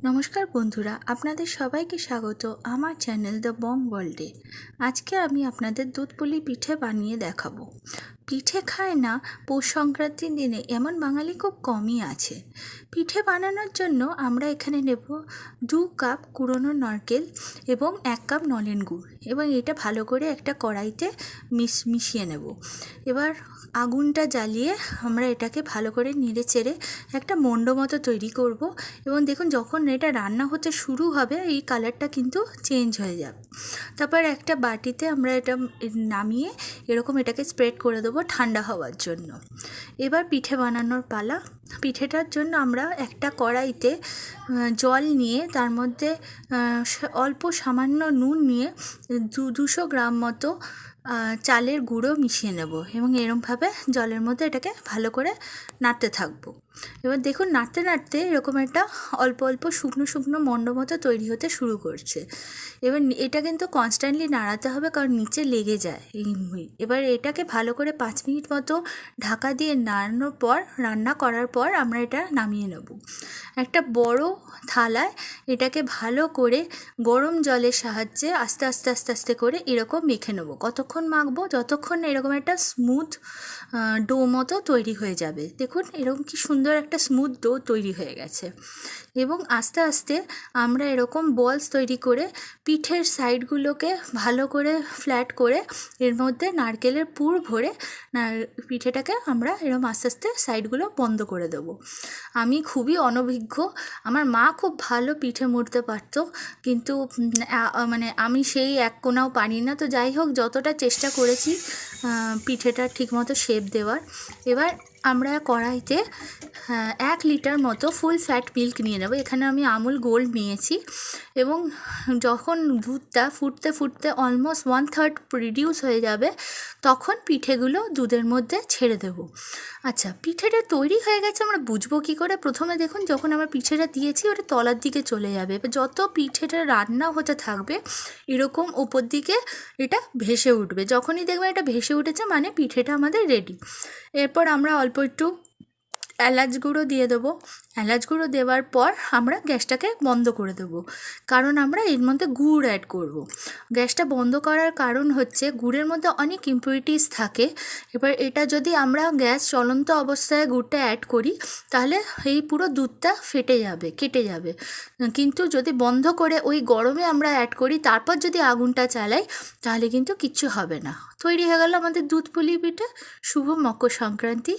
নমস্কার বন্ধুরা, আপনাদের সবাইকে স্বাগত আমার চ্যানেল দ্য বং ওয়ার্ল্ডে। আজকে আমি আপনাদের দুধ পুলি পিঠে বানিয়ে দেখাবো। পিঠে খায় না পৌষ সংক্রান্তির দিনে এমন বাঙালি খুব কমই আছে। পিঠে বানানোর জন্য আমরা এখানে নেব 2 কাপ কুড়োনো নারকেল এবং 1 কাপ নলেন গুড়, এবং এটা ভালো করে একটা কড়াইতে মিশিয়ে নেব। এবার আগুনটা জ্বালিয়ে আমরা এটাকে ভালো করে নেড়ে চেড়ে একটা মণ্ড মতো তৈরি করব। এবং দেখুন, যখন এটা রান্না হতে শুরু হবে এই কালারটা কিন্তু চেঞ্জ হয়ে যাবে। তারপর একটা বাটিতে আমরা এটা নামিয়ে এরকম এটাকে স্প্রেড করে দেবো ঠান্ডা হওয়ার জন্য। এবার পিঠে বানানোর পালা। পিঠেটার জন্য আমরা একটা কড়াইতে জল নিয়ে তার মধ্যে অল্প সামান্য নুন নিয়ে 200 গ্রাম মতো চালের গুঁড়ো মিশিয়ে নেব, এবং এরকমভাবে জলের মধ্যে এটাকে ভালো করে নাড়তে থাকবো। এবার দেখুন, নাড়তে নাড়তে এরকম একটা অল্প অল্প শুকনো শুকনো মণ্ড মতো তৈরি হতে শুরু করছে। এবার এটা কিন্তু কনস্ট্যান্টলি নাড়াতে হবে, কারণ নিচে লেগে যায়। এবার এটাকে ভালো করে 5 মিনিট মতো ঢাকা দিয়ে নাড়ানোর পর, রান্না করার পর আমরা এটা নামিয়ে নেব। একটা বড় থালায় এটাকে ভালো করে গরম জলের সাহায্যে আস্তে আস্তে আস্তে আস্তে করে এরকম মেখে নেব। কতক্ষণ মাখবো? যতক্ষণ এরকম একটা স্মুথ ডো মতো তৈরি হয়ে যাবে। দেখুন, এরকম কি সুন্দর একটা স্মুথ ডো তৈরি হয়ে গেছে। এবং আস্তে আস্তে আমরা এরকম বলস তৈরি করে পিঠের সাইডগুলোকে ভালো করে ফ্ল্যাট করে এর মধ্যে নারকেলের পুর ভরে পিঠেটাকে আমরা এরকম আস্তে আস্তে সাইডগুলো বন্ধ করে দেবো। আমি খুবই অনভিজ্ঞ, আমার মা খুব ভালো পিঠে মুড়তে পারতো, কিন্তু আমি সেই এক কোনাও পারি না। তো যাই হোক, যতটা চেষ্টা করেছি পিঠেটা ঠিকমতো শেপ দেওয়ার। এবার আমরা কড়াইতে 1 লিটার মতো ফুল ফ্যাট মিল্ক নিয়ে নেব। এখানে আমি আমুল গোল্ড নিয়েছি। এবং যখন দুধটা ফুটতে ফুটতে অলমোস্ট 1/3 রিডিউস হয়ে যাবে, তখন পিঠেগুলো দুধের মধ্যে ছেড়ে দেব। আচ্ছা, পিঠেটা তৈরি হয়ে গেছে আমরা বুঝবো কী করে? প্রথমে দেখুন, যখন আমরা পিঠেটা দিয়েছি ওটা তলার দিকে চলে যাবে। এবার যত পিঠেটা রান্না হতে থাকবে এরকম ওপর দিকে এটা ভেসে উঠবে। যখনই দেখবে এটা ভেসে উঠেছে মানে পিঠেটা আমাদের রেডি। এরপর আমরা অল্প একটু এলাচ গুঁড়ো দিয়ে দেবো। এলাচ গুঁড়ো দেওয়ার পর আমরা গ্যাসটাকে বন্ধ করে দেবো, কারণ আমরা এর মধ্যে গুড় অ্যাড করব। গ্যাসটা বন্ধ করার কারণ হচ্ছে গুড়ের মধ্যে অনেক ইম্পিউরিটিস থাকে। এবার এটা যদি আমরা গ্যাস চলন্ত অবস্থায় গুড়টা অ্যাড করি তাহলে এই পুরো দুধটা কেটে যাবে। কিন্তু যদি বন্ধ করে ওই গরমে আমরা অ্যাড করি, তারপর যদি আগুনটা চালাই, তাহলে কিন্তু কিচ্ছু হবে না। তৈরি হয়ে গেল আমাদের দুধ পুলি পিঠে। শুভ মকর সংক্রান্তি।